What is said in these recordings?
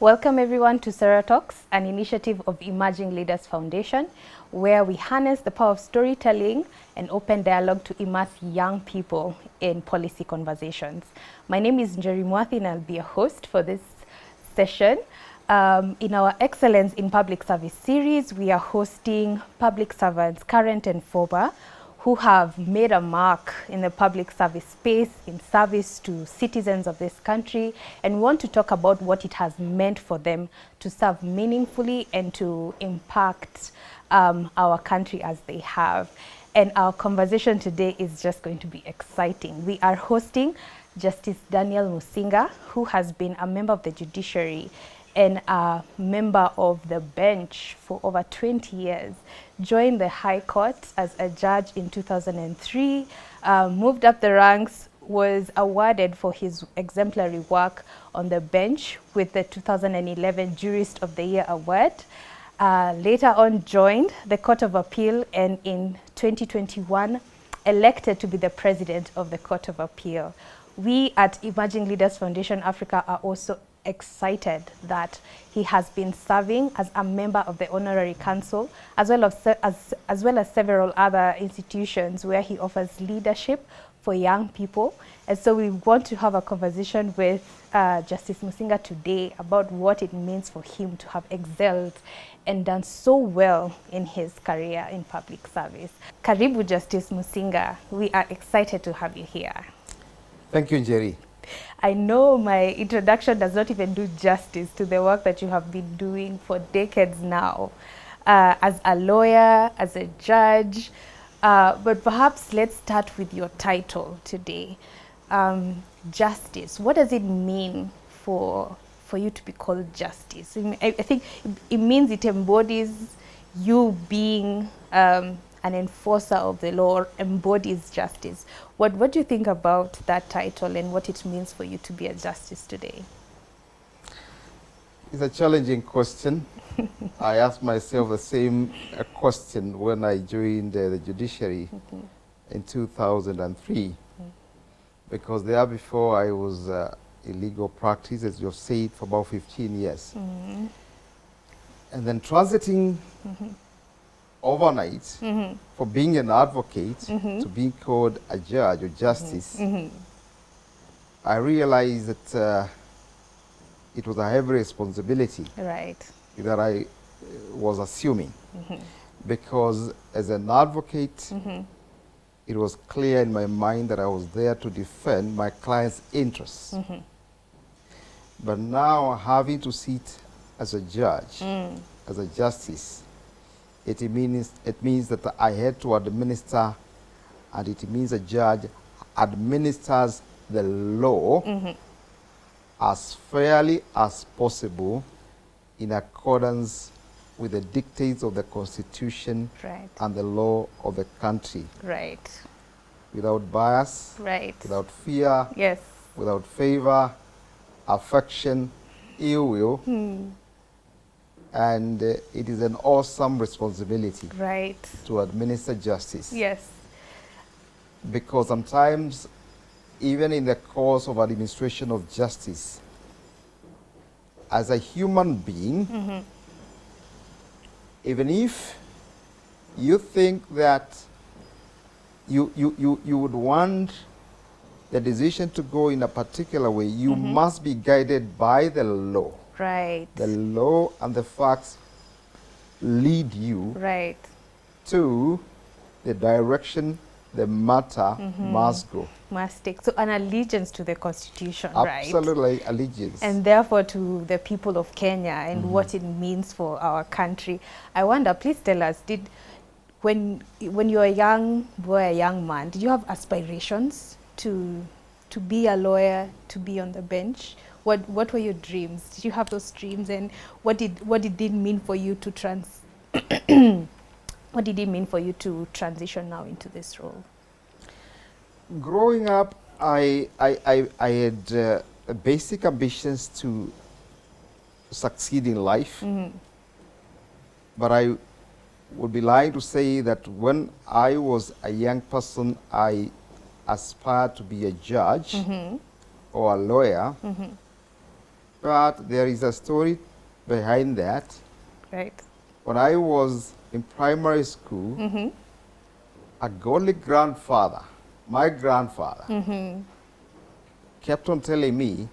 Welcome everyone to Sarah Talks, an initiative of Emerging Leaders Foundation, where we harness the power of storytelling and open dialogue to immerse young people in policy conversations. My name is Njeri Mwathi and I'll be a host for this session. In our Excellence in Public Service series, we are hosting public servants, current and former, who have made a mark in the public service space in service to citizens of this country and want to talk about what it has meant for them to serve meaningfully and to impact our country as they have. And our conversation today is just going to be exciting. We are hosting Justice Daniel Musinga, who has been a member of the judiciary and a member of the bench for over 20 years, joined the High Court as a judge in 2003, moved up the ranks, was awarded for his exemplary work on the bench with the 2011 Jurist of the Year Award. Later on joined the Court of Appeal and in 2021 elected to be the president of the Court of Appeal. We at Emerging Leaders Foundation Africa are also excited that he has been serving as a member of the Honorary Council as well as several other institutions where he offers leadership for young people. And so we want to have a conversation with Justice Musinga today about what it means for him to have excelled and done so well in his career in public service. Karibu, Justice Musinga. We are excited to have you here. Thank you, Njeri. I know my introduction does not even do justice to the work that you have been doing for decades now, as a lawyer, as a judge, but perhaps let's start with your title today. Justice, what does it mean for you to be called justice? I think it means it embodies you being an enforcer of the law, embodies justice. What do you think about that title and what it means for you to be a justice today? It's a challenging question. I asked myself the same question when I joined the judiciary in 2003, because there before I was in legal practice, as you have said, for about 15 years. And then transiting overnight for being an advocate to being called a judge or justice, I realized that it was a heavy responsibility that I was assuming, because as an advocate, it was clear in my mind that I was there to defend my client's interests. But now having to sit as a judge, as a justice, it means that I had to administer, and it means a judge administers the law as fairly as possible in accordance with the dictates of the Constitution and the law of the country. Without bias, without fear, without favor, affection, ill will. And it is an awesome responsibility to administer justice. Because sometimes, even in the course of administration of justice, as a human being, even if you think that you would want the decision to go in a particular way, you must be guided by the law. The law and the facts lead you to the direction the matter must go. Must take. So an allegiance to the Constitution, Absolutely, allegiance. And therefore to the people of Kenya and what it means for our country. I wonder, please tell us, when you were a young boy, a young man, did you have aspirations to be a lawyer, to be on the bench? What were your dreams? Did you have those dreams, and what did it mean for you to what did it mean for you to transition now into this role? Growing up, I had basic ambitions to succeed in life, but I would be lying to say that when I was a young person, I aspired to be a judge or a lawyer. But there is a story behind that. Right. When I was in primary school, a godly grandfather, my grandfather, kept on telling me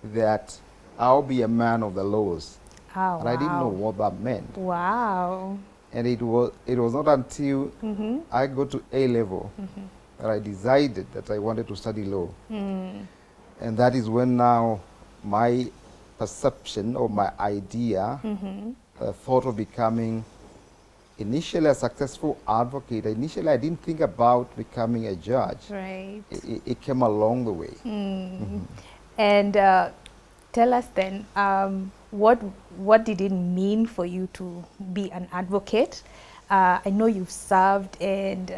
that I'll be a man of the laws. Oh, and I didn't know what that meant. Wow. And it was not until I got to A level that I decided that I wanted to study law. And that is when now my perception or my idea, thought of becoming initially a successful advocate. Initially, I didn't think about becoming a judge. Right. It came along the way. And tell us then, what did it mean for you to be an advocate? I know you've served and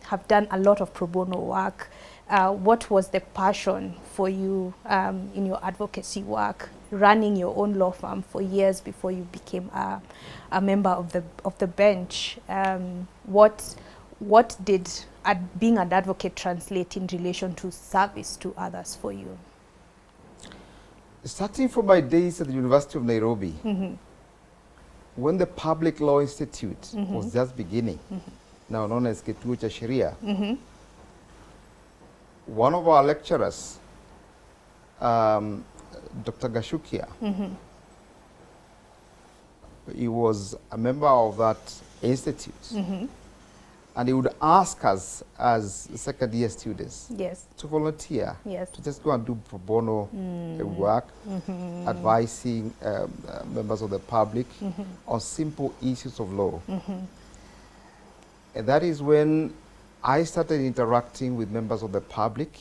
have done a lot of pro bono work. What was the passion for you in your advocacy work, running your own law firm for years before you became a member of the bench? What did being an advocate translate in relation to service to others for you? Starting from my days at the University of Nairobi, when the Public Law Institute was just beginning, now known as Kituo cha Sheria, one of our lecturers, Dr. Gashukia, he was a member of that institute. And he would ask us as second-year students to volunteer, to just go and do pro bono work, advising members of the public on simple issues of law. And that is when I started interacting with members of the public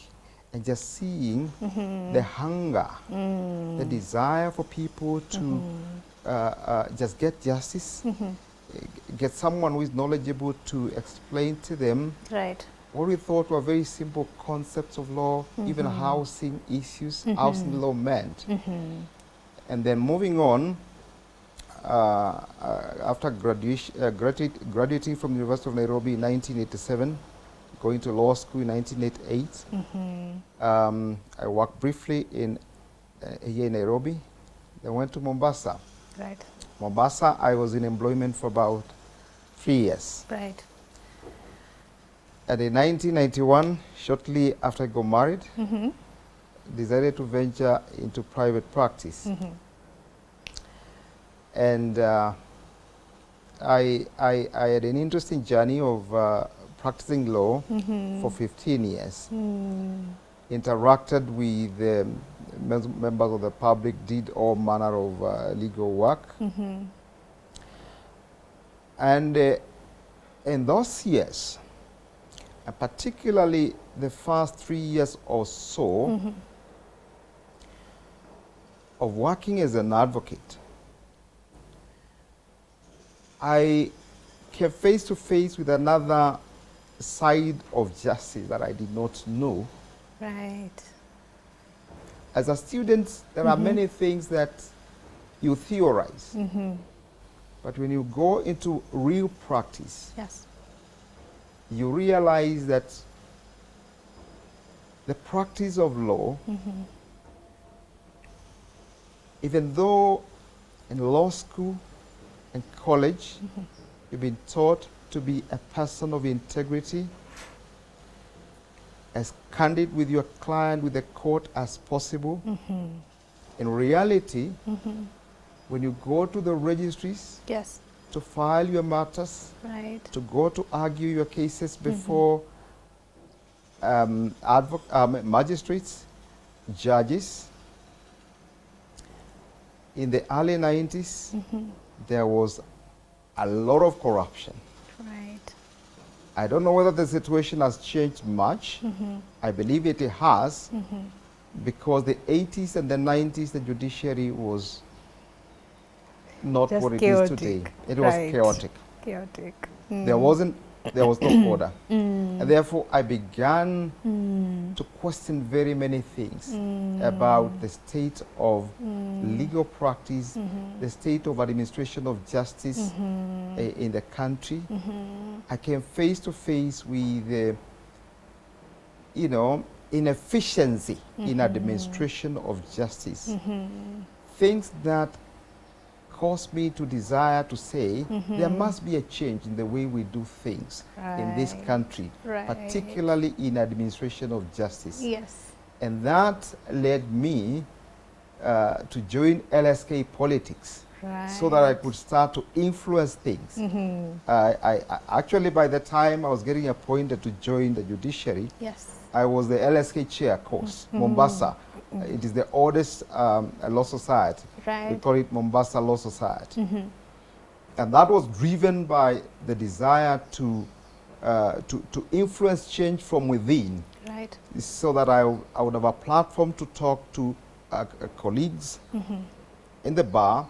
and just seeing the hunger, the desire for people to just get justice, get someone who is knowledgeable to explain to them what we thought were very simple concepts of law, even housing issues, housing law meant. And then moving on, after graduating from the University of Nairobi in 1987, going to law school in 1988, I worked briefly here in Nairobi, then went to Mombasa. Mombasa, I was in employment for about 3 years. And in 1991, shortly after I got married, decided to venture into private practice. And I had an interesting journey of practicing law for 15 years. Interacted with members of the public, did all manner of legal work. And in those years, and particularly the first 3 years or so of working as an advocate, I came face to face with another side of justice that I did not know. As a student, there are many things that you theorize. But when you go into real practice, you realize that the practice of law, even though in law school and college, you've been taught to be a person of integrity, as candid with your client, with the court as possible. In reality, when you go to the registries to file your matters, to go to argue your cases before magistrates, judges, in the early 90s, there was a lot of corruption. I don't know whether the situation has changed much. I believe it has, because the 80s and the 90s, the judiciary was not just what it is today. It was chaotic. There was no order. And therefore, I began to question very many things about the state of legal practice, the state of administration of justice in the country. I came face to face with, inefficiency in administration of justice. Things that caused me to desire to say there must be a change in the way we do things in this country, particularly in administration of justice. Yes. And that led me to join LSK politics, so that I could start to influence things. I actually, by the time I was getting appointed to join the judiciary, I was the LSK chair course, Mombasa. It is the oldest law society. We call it Mombasa Law Society. And that was driven by the desire to influence change from within, so that I would have a platform to talk to colleagues in the bar,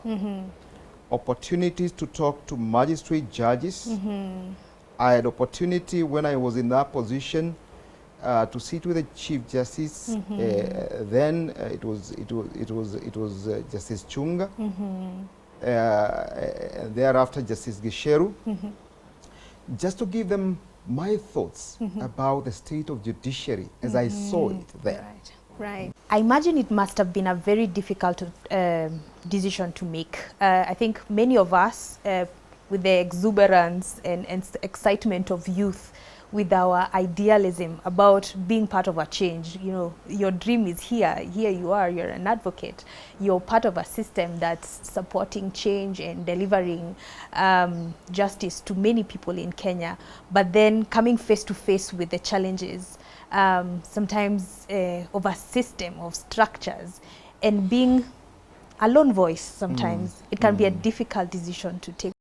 opportunities to talk to magistrate judges. I had opportunity when I was in that position to sit with the Chief Justice. Then it was Justice Chunga. Thereafter Justice Gisheru. Just to give them my thoughts about the state of judiciary as I saw it there. Right. I imagine it must have been a very difficult decision to make. I think many of us, with the exuberance and excitement of youth, with our idealism about being part of a change, you know, your dream is here you are, you're an advocate, you're part of a system that's supporting change and delivering justice to many people in Kenya, but then coming face to face with the challenges, sometimes of a system of structures, and being a lone voice sometimes, it can be a difficult decision to take.